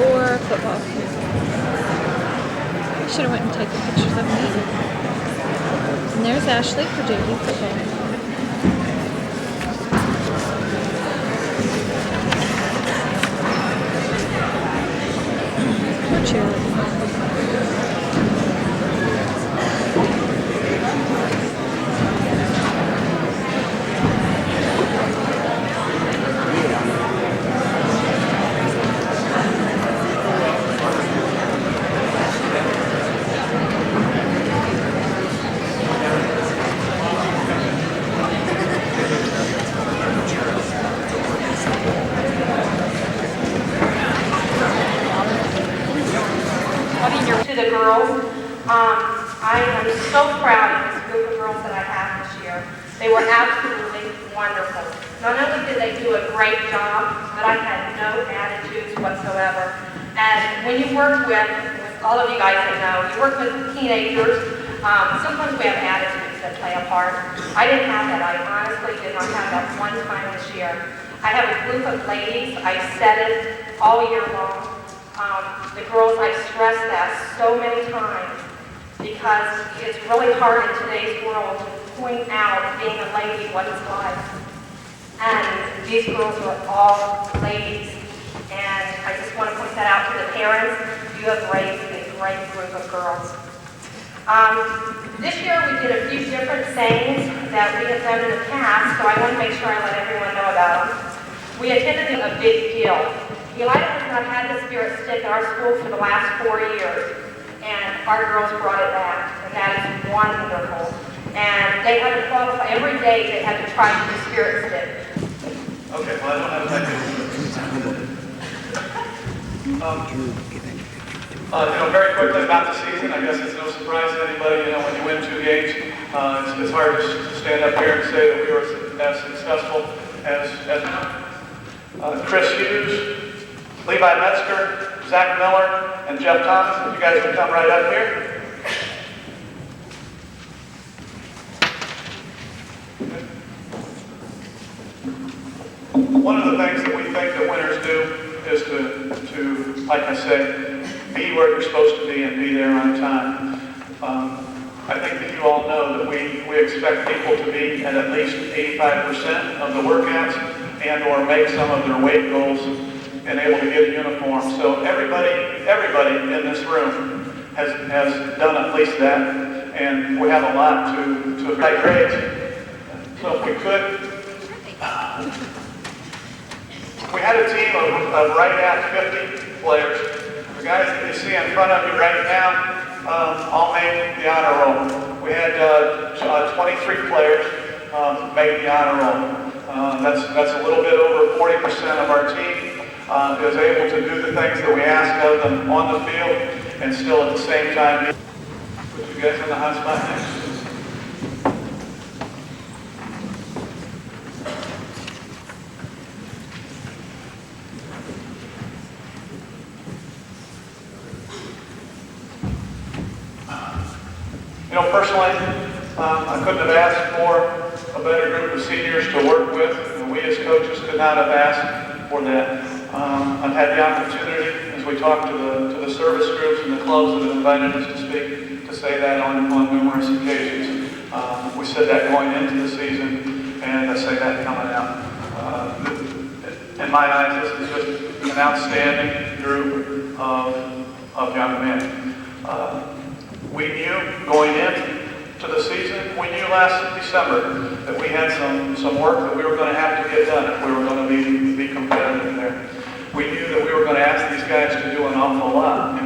for football. I should have went and taken pictures of me. And there's Ashley for JV football. To the girls, I am so proud of this group of girls that I have this year. They were absolutely wonderful. Not only did they do a great job, but I had no attitudes whatsoever. And when you work with all of you guys that know, you work with teenagers, sometimes we have attitudes that play a part. I didn't have that. I honestly did not have that one time this year. I have a group of ladies. I said it all year long. The girls, I stress that so many times because it's really hard in today's world to point out being a lady what it's like. And these girls are all ladies. And I just want to point that out to the parents. You have raised a great group of girls. This year we did a few different things that we have done in the past, so I want to make sure I let everyone know about them. We attended a big deal. Elida has not had the spirit stick at our school for the last 4 years, and our girls brought it back, and that is wonderful. And they had to qualify every day. They had to try the spirit stick. Okay, well I don't have time to very quickly about the season. I guess it's no surprise to anybody. When you win 2 games, it's hard to stand up here and say that we were as successful as Chris Hughes, Levi Metzger, Zach Miller, and Jeff Thomas. If you guys would come right up here. One of the things that we think that winners do is to, like I say, be where you're supposed to be and be there on time. I think that you all know that we expect people to be at least 85% of the workouts and or make some of their weight goals and able to get a uniform. So everybody in this room has done at least that, and we have a lot to high grades. So if we could, we had a team of right at 50 players. The guys that you see in front of you right now all made the honor roll. We had 23 players make the honor roll. That's a little bit over 40% of our team is able to do the things that we ask of them on the field and still at the same time put you guys in the hot spot next. Personally, I couldn't have asked for a better group of seniors to work with, and we as coaches could not have asked for that. I've had the opportunity, as we talk to the service groups and the clubs that have invited us to speak, to say that on numerous occasions. We said that going into the season, and I say that coming out. In my eyes, this is just an outstanding group of young men. We knew going into the season, we knew last December that we had some work that we were going to have to get done if we were going to be competitive there. We knew that we were going to ask these guys to do an awful lot.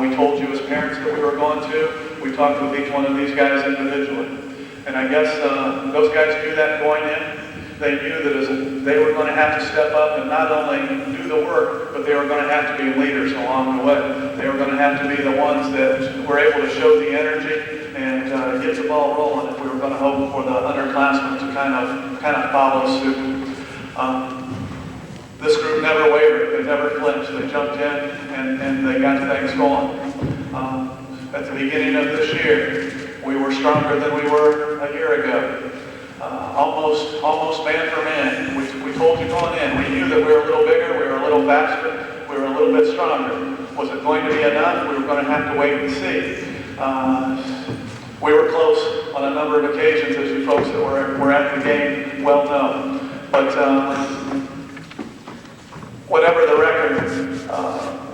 We told you as parents that we were going to. We talked with each one of these guys individually. And I guess those guys knew that going in. They knew that they were going to have to step up and not only do the work, but they were going to have to be leaders along the way. They were going to have to be the ones that were able to show the energy and get the ball rolling if we were going to hope for the underclassmen to kind of follow suit. This group never wavered. They never flinched. They jumped in and they got things going. At the beginning of this year, we were stronger than we were a year ago. Almost man for man. We told you going in. We knew that we were a little bigger, we were a little faster, we were a little bit stronger. Was it going to be enough? We were going to have to wait and see. We were close on a number of occasions, as you folks that were at the game well know. But whatever the record,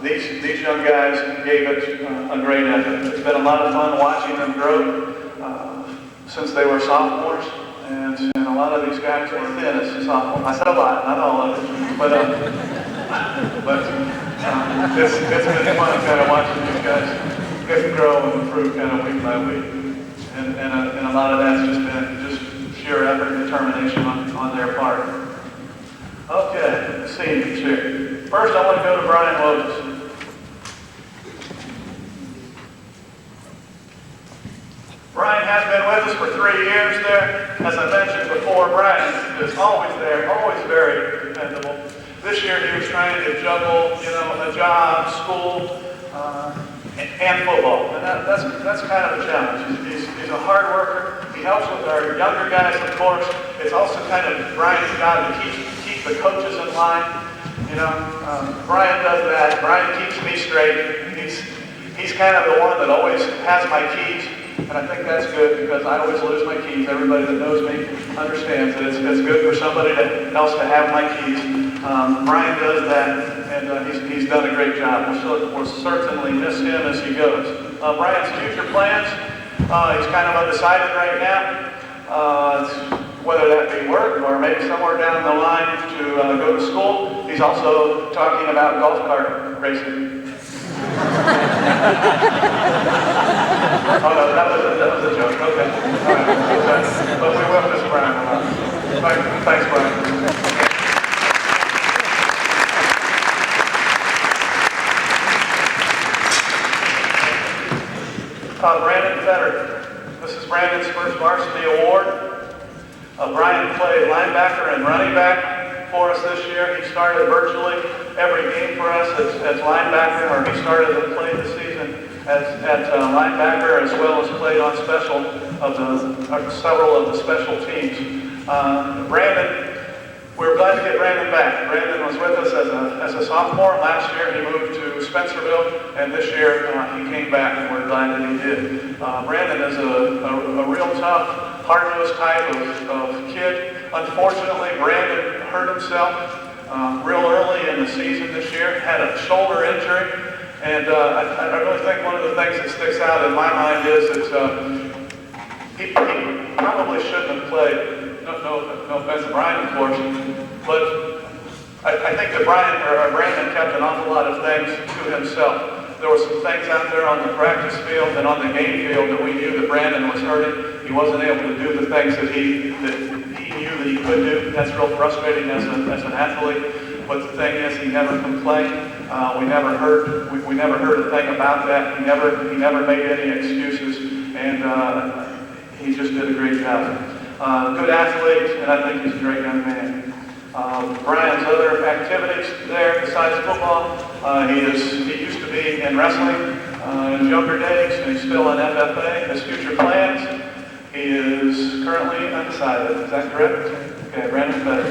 these young guys gave it a great effort. It's been a lot of fun watching them grow since they were sophomores, and a lot of these guys were thin as sophomores. I said a lot, not all of it, but it's been fun kind of watching these guys get to grow and improve kind of week by week, and a lot of that's just been just sheer effort and determination on their part. Okay, seniors here. First, I want to go to Brian Moses. Brian has been with us for 3 years there. As I mentioned before, Brian is always there, always very dependable. This year he was trying to juggle, a job, school, and football. And that's kind of a challenge. He's a hard worker. He helps with our younger guys, of course. It's also kind of Brian's job to keep the coaches in line. Brian does that. Brian keeps me straight. He's kind of the one that always has my keys. And I think that's good because I always lose my keys. Everybody that knows me understands that it's good for somebody else to have my keys. Brian does that, and he's done a great job. We'll certainly miss him as he goes. Brian's future plans, he's kind of undecided right now, whether that be work or maybe somewhere down the line to go to school. He's also talking about golf cart racing. Oh no, that was a joke. Okay. All right. But we will miss Brian a lot. Thanks, Brian. Branden Fetter. This is Brandon's first varsity award. Brian played linebacker and running back for us this year. He started virtually every game for us as linebacker, or he started and played the season at linebacker, as well as played on several of the special teams. Branden, we're glad to get Branden back. Branden was with us as a sophomore. Last year he moved to Spencerville, and this year he came back, and we're glad that he did. Branden is a real tough, hard-nosed type of kid. Unfortunately, Branden hurt himself real early in the season this year, had a shoulder injury, and I really think one of the things that sticks out in my mind is that he probably shouldn't have played. No offense to Brian, of course, but I think that Branden kept an awful lot of things to himself. There were some things out there on the practice field and on the game field that we knew that Branden was hurting. He wasn't able to do the things that he knew that he could do. That's real frustrating as an athlete. But the thing is, he never complained. We never heard a thing about that. He never made any excuses, and he just did a great job. Good athlete, and I think he's a great young man. Brian's other activities there besides football, he used to be in wrestling in his younger days, and he's still in FFA. His future plans, he is currently undecided. Is that correct? Okay, Branden Fetter.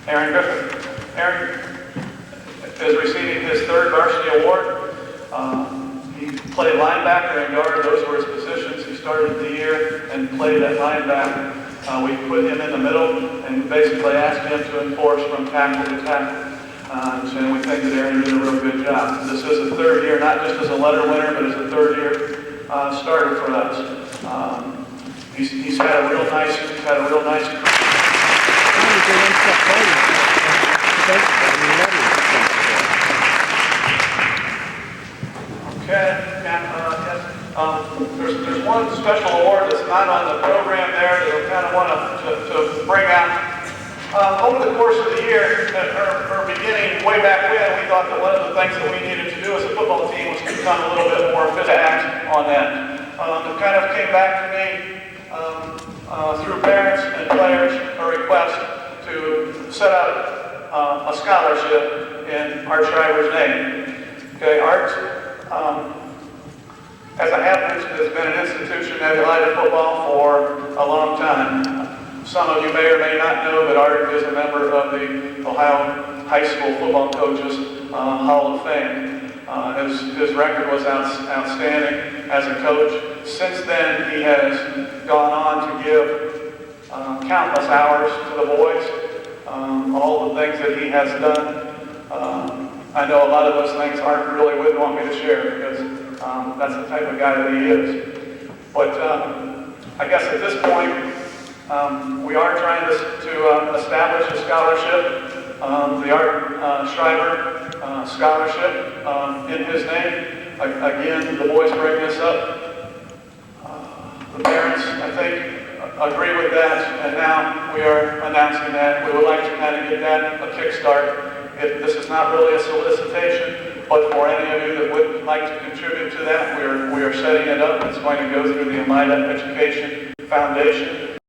Aaron Griffin. Aaron is receiving his third varsity award. He played linebacker and guard. Those were his positions. He started the year and played at linebacker. We put him in the middle and basically asked him to enforce from tackle to tackle. And we think that Aaron did a real good job. This is a third year, not just as a letter winner, but as a third year starter for us. He's had a real nice. Okay. There's one special award that's not on the program there that I kind of want to bring out. Over the course of the year, or beginning way back when, we thought that one of the things that we needed to do as a football team was to become a little bit more fit to act on that. It kind of came back to me through parents and players a request to set up a scholarship in Art Shriver's name. Okay, Art as I have mentioned, has been an institution at Elida football for a long time. Some of you may or may not know, but Art is a member of the Ohio High School Football Coaches Hall of Fame. His record was outstanding as a coach. Since then, he has gone on to give countless hours to the boys, all the things that he has done. I know a lot of those things Art really wouldn't want me to share because that's the type of guy that he is. But I guess at this point, we are trying to establish a scholarship, the Art Schreiber Scholarship in his name. Again, the boys bring this up. The parents, I think, agree with that, and now we are announcing that. We would like to kind of get that a kickstart. This is not really a solicitation, but for any of you that would like to contribute to that, we are setting it up. It's going to go through the Elida Education Foundation.